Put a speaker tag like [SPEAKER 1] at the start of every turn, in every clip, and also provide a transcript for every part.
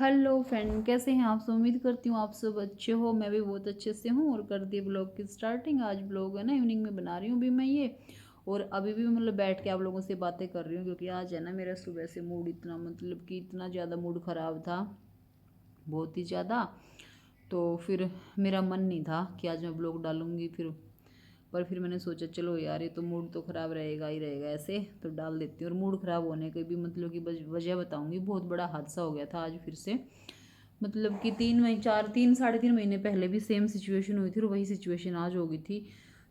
[SPEAKER 1] Hello friend, कैसे हैं आप सब। उम्मीद करती हूँ आप सब अच्छे हो। मैं भी बहुत अच्छे से हूँ और कर दी ब्लॉग की स्टार्टिंग। आज ब्लॉग है ना इवनिंग में बना रही हूँ भी मैं ये। और अभी भी मतलब बैठ के आप लोगों से बातें कर रही हूँ क्योंकि आज है ना मेरा सुबह से मूड इतना मतलब कि इतना ज़्यादा मूड ख़राब था, बहुत ही ज़्यादा। तो फिर मेरा मन नहीं था कि आज मैं ब्लॉग डालूँगी पर फिर मैंने सोचा चलो यार ये तो मूड तो ख़राब रहेगा ही रहेगा, ऐसे तो डाल देती हूँ। और मूड ख़राब होने की भी मतलब कि वजह बताऊँगी। बहुत बड़ा हादसा हो गया था आज फिर से। मतलब कि 3 साढ़े 3 महीने पहले भी सेम सिचुएशन हुई थी और वही सिचुएशन आज हो गई थी।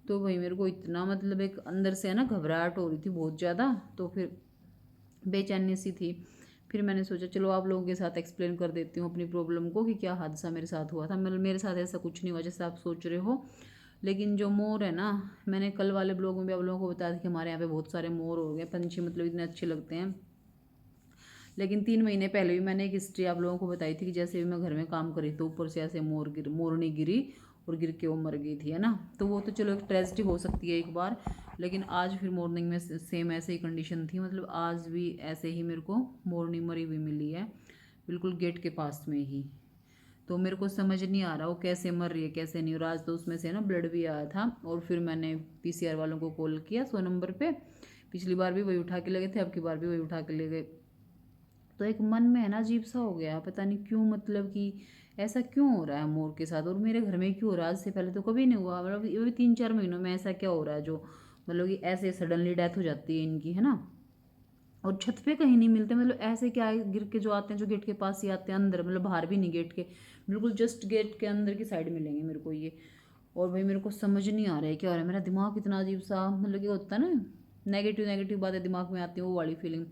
[SPEAKER 1] तो वही मेरे को इतना मतलब एक अंदर से है ना घबराहट हो रही थी बहुत ज़्यादा। तो फिर बेचैनी सी थी। फिर मैंने सोचा चलो आप लोगों के साथ एक्सप्लेन कर देती हूँ अपनी प्रॉब्लम को कि क्या हादसा मेरे साथ हुआ था। मतलब मेरे साथ ऐसा कुछ नहीं हुआ जैसे आप सोच रहे हो। लेकिन जो मोर है ना, मैंने कल वाले ब्लॉग में भी आप लोगों को बताया था कि हमारे यहाँ पे बहुत सारे मोर हो गए। पंछी मतलब इतने अच्छे लगते हैं। लेकिन 3 महीने पहले भी मैंने एक हिस्ट्री आप लोगों को बताई थी कि जैसे भी मैं घर में काम करी तो ऊपर से ऐसे मोरनी गिरी और गिर के वो मर गई थी, है ना। तो वो तो चलो एक ट्रेजिडी हो सकती है एक बार। लेकिन आज फिर मॉर्निंग में सेम ऐसे ही कंडीशन थी। मतलब आज भी ऐसे ही मेरे को मोरनी मरी हुई मिली है, बिल्कुल गेट के पास में ही। तो मेरे को समझ नहीं आ रहा वो कैसे मर रही है कैसे नहीं। और आज तो उसमें से ना ब्लड भी आया था। और फिर मैंने पीसीआर वालों को कॉल किया 100 नंबर पे। पिछली बार भी वही उठा के ले गए थे, अब की बार भी वही उठा के ले गए। तो एक मन में है ना अजीब सा हो गया, पता नहीं क्यों। मतलब कि ऐसा क्यों हो रहा है मोर के साथ और मेरे घर में क्यों हो रहा है। आज से पहले तो कभी नहीं हुआ। मतलब ये 3 4 महीनों में ऐसा क्या हो रहा है जो मतलब कि ऐसे सडनली डेथ हो जाती है इनकी, है ना। और छत पे कहीं नहीं मिलते। मतलब ऐसे क्या है, गिर के जो आते हैं जो गेट के पास ही आते हैं अंदर, मतलब बाहर भी नहीं गेट के, बिल्कुल जस्ट गेट के अंदर की साइड मिलेंगे मेरे को ये। और भाई मेरे को समझ नहीं आ रहा है क्या हो रहा है। मेरा दिमाग इतना अजीब सा मतलब कि होता है ना, नेगेटिव नेगेटिव बातें दिमाग में आती हैं, वो वाली फीलिंग।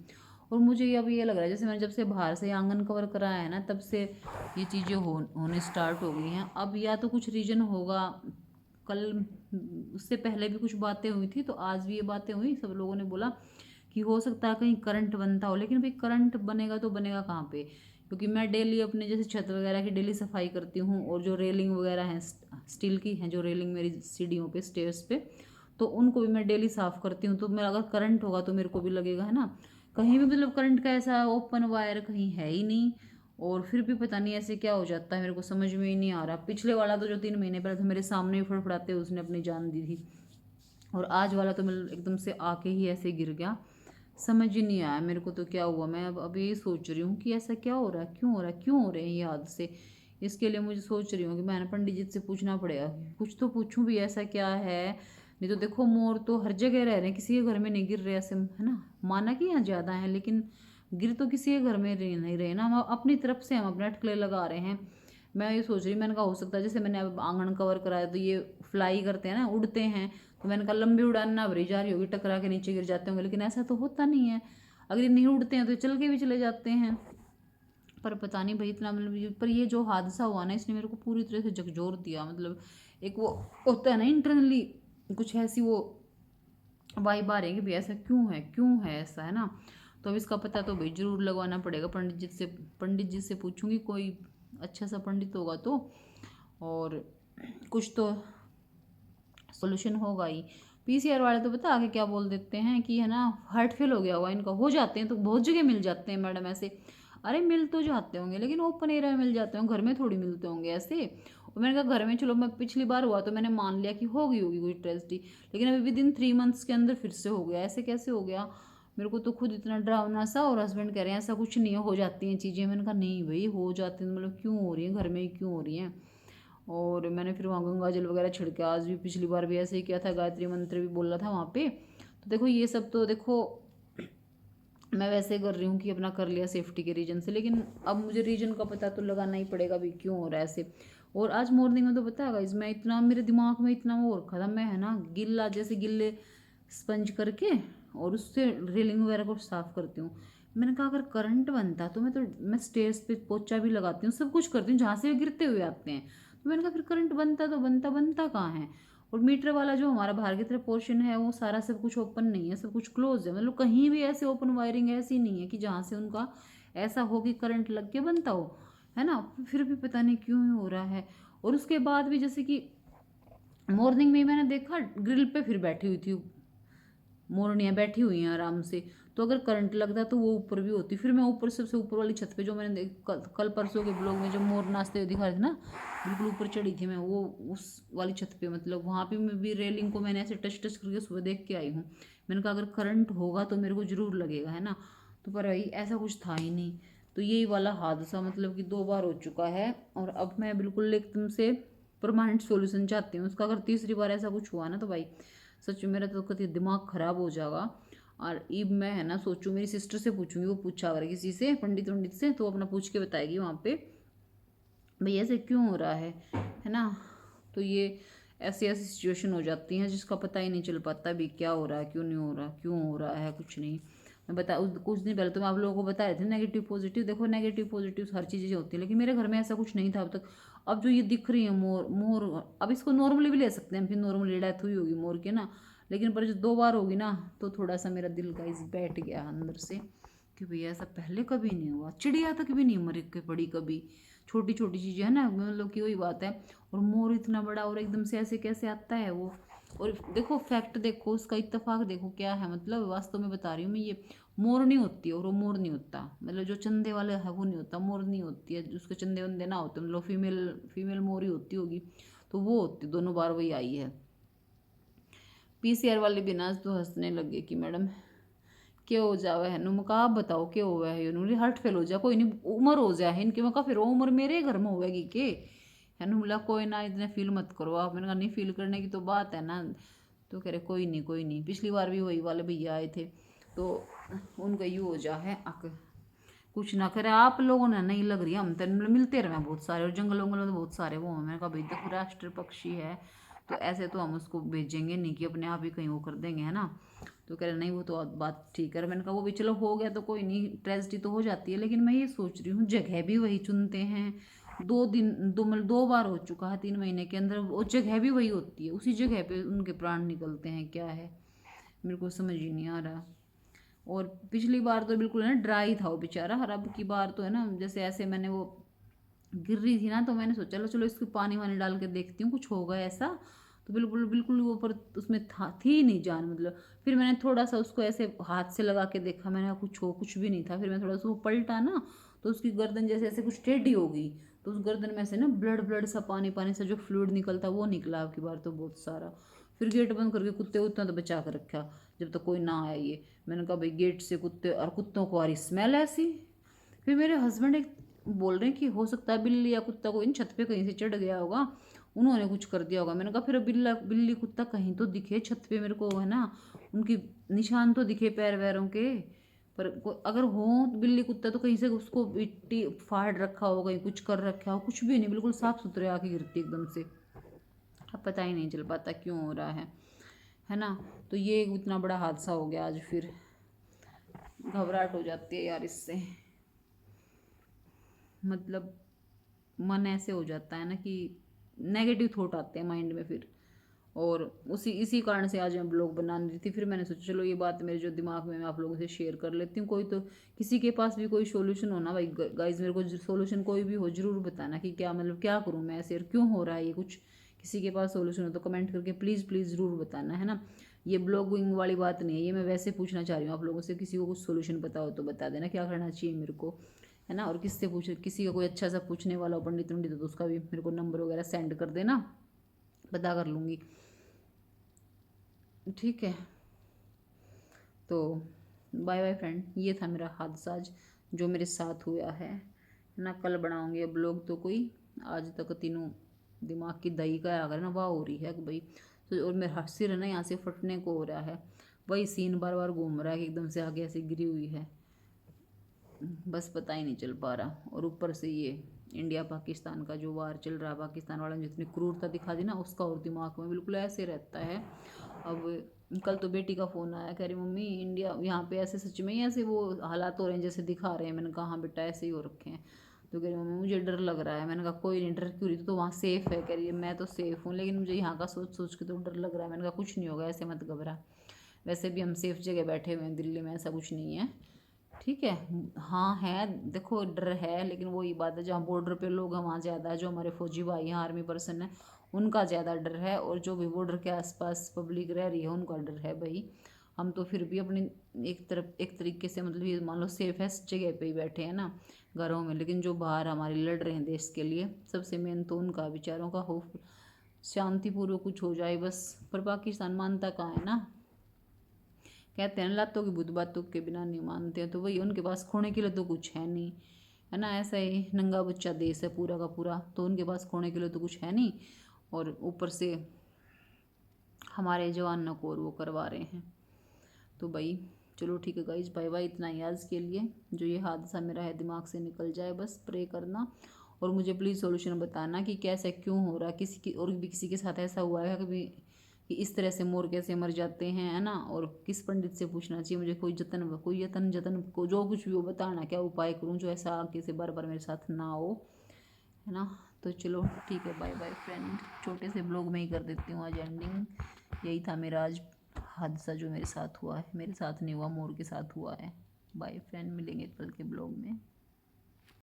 [SPEAKER 1] और मुझे ये अब ये लग रहा है जैसे मैंने जब से बाहर से आंगन कवर कराया है ना तब से ये चीज़ें होने स्टार्ट हो गई हैं। अब या तो कुछ रीजन होगा। कल उससे पहले भी कुछ बातें हुई थी तो आज भी ये बातें हुई। सब लोगों ने बोला कि हो सकता है कहीं करंट बनता हो। लेकिन भाई करंट बनेगा तो बनेगा कहाँ पे, क्योंकि मैं डेली अपने जैसे छत वगैरह की डेली सफाई करती हूँ। और जो रेलिंग वगैरह हैं स्टील की हैं, जो रेलिंग मेरी सीढ़ियों पे स्टेयर्स पे, तो उनको भी मैं डेली साफ़ करती हूँ। तो मेरा अगर करंट होगा तो मेरे को भी लगेगा, है ना। कहीं भी मतलब करंट का ऐसा ओपन वायर कहीं है ही नहीं। और फिर भी पता नहीं ऐसे क्या हो जाता है, मेरे को समझ में ही नहीं आ रहा। पिछले वाला तो जो 3 महीने पहले था मेरे सामने ही फड़फड़ाते उसने अपनी जान दी थी। और आज वाला तो मतलब एकदम से आके ही ऐसे गिर गया। समझ ही नहीं आया मेरे को तो क्या हुआ। मैं अब यही सोच रही हूँ कि ऐसा क्या हो रहा है, क्यों हो रहा है, क्यों हो रहे हैं ये हादसे। इसके लिए मुझे सोच रही हूँ कि मैंने पंडित जी से पूछना पड़ेगा। कुछ तो पूछूं भी ऐसा क्या है। नहीं तो देखो मोर तो हर जगह रह रहे हैं, किसी के घर में नहीं गिर रहे ऐसे, है ना। माना कि यहाँ ज़्यादा है लेकिन गिर तो किसी के घर में नहीं रहे ना। हम अपनी तरफ से हम अपना अटकले लगा रहे हैं। मैं ये सोच रही, मैंने कहा हो सकता है जैसे मैंने अब आंगन कवर कराया तो ये फ्लाई करते हैं ना, उड़ते हैं। तो मैंने कहा लंबी उड़ान ना भरी जा रही होगी, टकरा के नीचे गिर जाते होंगे। लेकिन ऐसा तो होता नहीं है। अगर ये नहीं उड़ते हैं तो ये चल के भी चले जाते हैं। पर पता नहीं भाई इतना मतलब पर ये जो हादसा हुआ ना इसने मेरे को पूरी तरह से झकझोर दिया। मतलब एक वो होता है ना इंटरनली कुछ ऐसी वो वाइब आ रही है कि भाई ऐसा क्यों है ऐसा, है ना। तो अब इसका पता तो भाई जरूर लगवाना पड़ेगा पंडित जी से पूछूंगी कोई अच्छा सा पंडित होगा तो। और कुछ तो सोल्यूशन होगा ही। पीसीआर वाले तो बता आगे क्या बोल देते हैं कि है ना हार्ट फेल हो गया हुआ इनका। हो जाते हैं तो बहुत जगह मिल जाते हैं मैडम ऐसे। अरे मिल तो जाते होंगे लेकिन ओपन एरिया में मिल जाते होंगे, घर में थोड़ी मिलते होंगे ऐसे। और मैंने कहा घर में चलो, मैं पिछली बार हुआ तो मैंने मान लिया कि हो गई होगी कोई ट्रेजिडी। लेकिन अभी विदिन 3 मंथ्स के अंदर फिर से हो गया, ऐसे कैसे हो गया। मेरे को तो खुद इतना डरावना सा। और हस्बैंड कह रहे हैं ऐसा कुछ नहीं है, हो जाती हैं चीज़ें। मैंने कहा नहीं भाई हो जाती हैं, मतलब क्यों हो रही हैं घर में ही क्यों हो रही हैं। और मैंने फिर वहाँ गंगा जल वगैरह छिड़के। आज भी पिछली बार भी ऐसे ही किया था, गायत्री मंत्र भी बोला था वहाँ पे। तो देखो ये सब तो देखो मैं वैसे कर रही हूँ कि अपना कर लिया सेफ्टी के रीजन से। लेकिन अब मुझे रीजन का पता तो लगाना ही पड़ेगा भी क्यों हो रहा है ऐसे। और आज मॉर्निंग में तो पता है गाइस, मैं इतना मेरे दिमाग में इतना वो रखा था, मैं है ना गिल्ला जैसे गिल्ले स्पंज करके और उससे रेलिंग वगैरह को साफ करती हूँ। मैंने कहा अगर करंट बनता तो मैं स्टेयर्स पे पोछा भी लगाती हूँ, सब कुछ करती हूँ जहाँ से वो गिरते हुए आते हैं। तो मैंने कहा फिर करंट बनता तो बनता कहाँ है। और मीटर वाला जो हमारा बाहर की तरफ पोर्शन है वो सारा सब कुछ ओपन नहीं है, सब कुछ क्लोज है। मतलब कहीं भी ऐसे ओपन वायरिंग ऐसी नहीं है कि जहाँ से उनका ऐसा हो कि करंट लग के बनता हो, है ना। फिर भी पता नहीं क्यों ही हो रहा है। और उसके बाद भी जैसे कि मॉर्निंग में ही मैंने देखा ग्रिल पे फिर बैठी हुई थी मोरनियाँ बैठी हुई हैं आराम से, तो अगर करंट लगता तो वो ऊपर भी होती। फिर मैं ऊपर सबसे ऊपर वाली छत पे, जो मैंने कल परसों के ब्लॉग में जब मोर नाचते हुए दिखा रहे थे ना, बिल्कुल ऊपर चढ़ी थी मैं, वो उस वाली छत पे, मतलब वहाँ पे मैं भी रेलिंग को मैंने ऐसे टच टच करके सुबह देख के आई हूँ। मैंने कहा अगर करंट होगा तो मेरे को ज़रूर लगेगा, है ना। तो पर भाई ऐसा कुछ था ही नहीं। तो यही वाला हादसा मतलब कि 2 बार हो चुका है, और अब मैं बिल्कुल एकदम से परमानेंट सॉल्यूशन चाहती हूँ उसका। अगर तीसरी बार ऐसा कुछ हुआ ना तो भाई सच में मेरा तो कभी दिमाग ख़राब हो जाएगा। और अब मैं, है ना, सोचूं मेरी सिस्टर से पूछूंगी, वो पूछा अगर किसी से पंडित वंडित से, तो अपना पूछ के बताएगी वहाँ पे भाई ऐसे क्यों हो रहा है ना। तो ये ऐसी ऐसी सिचुएशन हो जाती हैं जिसका पता ही नहीं चल पाता भी क्या हो रहा है, क्यों नहीं हो रहा, क्यों हो रहा है, कुछ नहीं। मैं बता उस कुछ दिन पहले तो मैं आप लोगों को बता रहे थे नेगेटिव पॉजिटिव, देखो नेगेटिव पॉजिटिव हर चीज़ें होती है, लेकिन मेरे घर में ऐसा कुछ नहीं था अब तक। अब जो ये दिख रही है मोर मोर, अब इसको नॉर्मली भी ले सकते हैं, फिर नॉर्मली डेथ हुई होगी मोर के ना, लेकिन पर जो 2 बार होगी ना तो थोड़ा सा मेरा दिल का इस बैठ गया अंदर से कि भैया ऐसा पहले कभी नहीं हुआ। चिड़िया तक भी नहीं मर के पड़ी कभी, छोटी छोटी चीज़ें है ना, मतलब कि वही बात है। और मोर इतना बड़ा और एकदम से ऐसे कैसे आता है वो। और देखो फैक्ट देखो उसका, इत्तेफाक देखो क्या है, मतलब वास्तव में बता रही हूँ मैं, ये मोर नहीं होती और वो मोर नहीं होता, मतलब जो चंदे वाले है वो नहीं होता, मोर नहीं होती है, उसके चंदे वंदे ना होते, मतलब फीमेल फीमेल मोर ही होती होगी, तो वो होती। 2 बार वही आई है। पीसीआर वाले भी ना तो हंसने लगे कि मैडम क्या हो जावे है नु, मका आप बताओ क्या हुआ है, यूँ हार्ट फेल हो जा, कोई नहीं उम्र हो जाए है इनकी, मका फिर वो उम्र मेरे घर में होएगी के, है नु। बोला कोई ना इतने फील मत करो आप। मैंने कहा नहीं फील करने की तो बात है ना। तो कह रहे कोई नहीं कोई नहीं, पिछली बार भी वही वाले भैया आए थे, तो उनका यू हो जा है अक कुछ ना करे। आप लोगों ने नहीं लग रही, हम तो मिलते रहे बहुत सारे, और जंगल वंगल में तो बहुत सारे वो हैं। मैंने कहा भाई देखो राष्ट्रीय पक्षी है तो ऐसे तो हम उसको भेजेंगे नहीं कि अपने आप ही कहीं वो कर देंगे, है ना। तो कह रहे नहीं वो तो बात ठीक है। मैंने कहा वो भी चलो हो गया तो कोई नहीं, ट्रेजिडी तो हो जाती है, लेकिन मैं ये सोच रही हूँ जगह भी वही चुनते हैं। 2 दिन 2 बार हो चुका है 3 महीने के अंदर, वो जगह भी वही होती है, उसी जगह पे उनके प्राण निकलते हैं, क्या है मेरे को समझ ही नहीं आ रहा। और पिछली बार तो बिल्कुल है ना ड्राई था वो बेचारा, और अब की बार तो है ना जैसे ऐसे मैंने वो गिर रही थी ना, तो मैंने सोचा चलो चलो इसको पानी वानी डाल के देखती हूँ कुछ होगा ऐसा। तो बिल्कुल बिल्कुल वो पर उसमें था थी नहीं जान, मतलब। फिर मैंने थोड़ा सा उसको ऐसे हाथ से लगा के देखा, मैंने कहा कुछ हो, कुछ भी नहीं था। फिर मैं थोड़ा सा वो पलटा ना, तो उसकी गर्दन जैसे ऐसे कुछ टेढ़ी हो गई, तो उस गर्दन में से ना ब्लड ब्लड सा पानी पानी सा जो फ्लूइड निकलता वो निकला अब की बार तो बहुत सारा। फिर गेट बंद करके कुत्ते उतना तो बचा कर रखा जब तक कोई ना आया ये। मैंने कहा भाई गेट से कुत्ते, और कुत्तों को आ रही स्मेल ऐसी। फिर मेरे हस्बैंड एक बोल रहे हैं कि हो सकता है बिल्ली या कुत्ता को इन छत पे कहीं से चढ़ गया होगा, उन्होंने कुछ कर दिया होगा। मैंने कहा फिर बिल्ला बिल्ली कुत्ता कहीं तो दिखे छत पे मेरे को, है ना, उनकी निशान तो दिखे पैर वैरों के। पर अगर हो बिल्ली कुत्ता तो कहीं से उसको मिट्टी फाड़ रखा हो, कहीं कुछ कर रखा हो, कुछ भी नहीं, बिल्कुल साफ सुथरे आके गिरती एकदम से। अब पता ही नहीं चल पाता क्यों हो रहा है ना। तो ये इतना बड़ा हादसा हो गया आज, फिर घबराहट हो जाती है यार इससे, मतलब मन ऐसे हो जाता है ना कि नेगेटिव थॉट आते हैं माइंड में फिर। और उसी इसी कारण से आज मैं ब्लॉग बना रही थी। फिर मैंने सोचा चलो ये बात मेरे जो दिमाग में मैं आप लोगों से शेयर कर लेती हूँ, कोई तो किसी के पास भी कोई सोल्यूशन हो ना भाई गाइज, मेरे को सोल्यूशन कोई भी हो जरूर बताना कि क्या मतलब क्या करूँ मैं ऐसे, और क्यों हो रहा है ये कुछ। किसी के पास सोल्यूशन हो तो कमेंट करके प्लीज़ प्लीज़ ज़रूर बताना, है ना। ये ब्लॉगिंग वाली बात नहीं है, ये मैं वैसे पूछना चाह रही हूँ आप लोगों से, किसी को कुछ सोल्यूशन पता हो तो बता देना क्या करना चाहिए मेरे को, है ना। और किससे पूछ, किसी का कोई अच्छा सा पूछने वाला हो पंडित वंडित तो उसका भी मेरे को नंबर वगैरह सेंड कर देना, पता कर लूँगी, ठीक है। तो बाय बाय फ्रेंड, ये था मेरा हादसा आज जो मेरे साथ हुआ है ना। कल बनाऊंगी अब लोग तो कोई, आज तक तीनों दिमाग की दही का अगर ना वाह हो रही है कि भाई। तो और मेरा सिर है ना यहाँ से फटने को हो रहा है, वही सीन बार बार घूम रहा है कि एकदम से आगे ऐसे गिरी हुई है, बस पता ही नहीं चल पा रहा। और ऊपर से ये इंडिया पाकिस्तान का जो वार चल रहा है, पाकिस्तान वालों ने जितनी क्रूरता दिखा दी ना उसका, और दिमाग में बिल्कुल ऐसे रहता है। अब कल तो बेटी का फ़ोन आया, कह रही मम्मी इंडिया यहाँ पे ऐसे सच में ही ऐसे वो हालात हो रहे हैं जैसे दिखा रहे हैं। मैंने कहा हाँ बेटा ऐसे ही हो रखे हैं। तो कह रही मम्मी मुझे डर लग रहा है। मैंने कहा कोई नहीं, डर क्यों रही, तो वहाँ सेफ़ है। कह रही है मैं तो सेफ़ हूँ लेकिन मुझे यहाँ का सोच सोच के तो डर लग रहा है। मैंने कहा कुछ नहीं होगा, ऐसे मत घबरा, वैसे भी हम सेफ़ जगह बैठे हुए हैं दिल्ली में, ऐसा कुछ नहीं है, ठीक है। हाँ है, देखो डर है, लेकिन वही बात है जहाँ बॉर्डर पे लोग हैं वहाँ ज़्यादा है, जो हमारे फौजी भाई हैं आर्मी पर्सन है उनका ज़्यादा डर है, और जो भी बॉर्डर के आसपास पब्लिक रह रही है उनका डर है भाई। हम तो फिर भी अपनी एक तरीके से मतलब ये मान लो सेफेस्ट जगह पे ही बैठे हैं ना घरों में, लेकिन जो बाहर हमारे लड़ रहे हैं देश के लिए, सबसे मेन तो उनका बेचारों का होप शांतिपूर्वक कुछ हो जाए बस। पर पाकिस्तान मानता कहाँ है ना, कहते हैं लातों की भूत बातों के बिना नहीं मानते हैं, तो वही उनके पास खोने के लिए तो कुछ है नहीं, है ना। ऐसा ही नंगा बच्चा देश है पूरा का पूरा, तो उनके पास खोने के लिए तो कुछ है नहीं, और ऊपर से हमारे जवानों को और वो करवा रहे हैं। तो भाई चलो ठीक है गाइज, बाय बाय, इतना ही आज के लिए। जो ये हादसा मेरा है दिमाग से निकल जाए बस, प्रे करना। और मुझे प्लीज़ सॉल्यूशन बताना कि कैसे क्यों हो रहा है, किसी की और भी किसी के साथ ऐसा हुआ है कभी कि इस तरह से मोर कैसे मर जाते हैं, है ना। और किस पंडित से पूछना चाहिए मुझे, कोई यतन को जो कुछ भी हो बताना, क्या उपाय करूँ जो ऐसा आगे से बार बार मेरे साथ ना हो, है ना। तो चलो ठीक है, बाय बाय फ्रेंड। छोटे से ब्लॉग में ही कर देती हूँ आज एंडिंग। यही था मेरा आज हादसा जो मेरे साथ हुआ है, मेरे साथ नहीं हुआ, मोर के साथ हुआ है। बाय फ्रेंड, मिलेंगे कल के ब्लॉग में।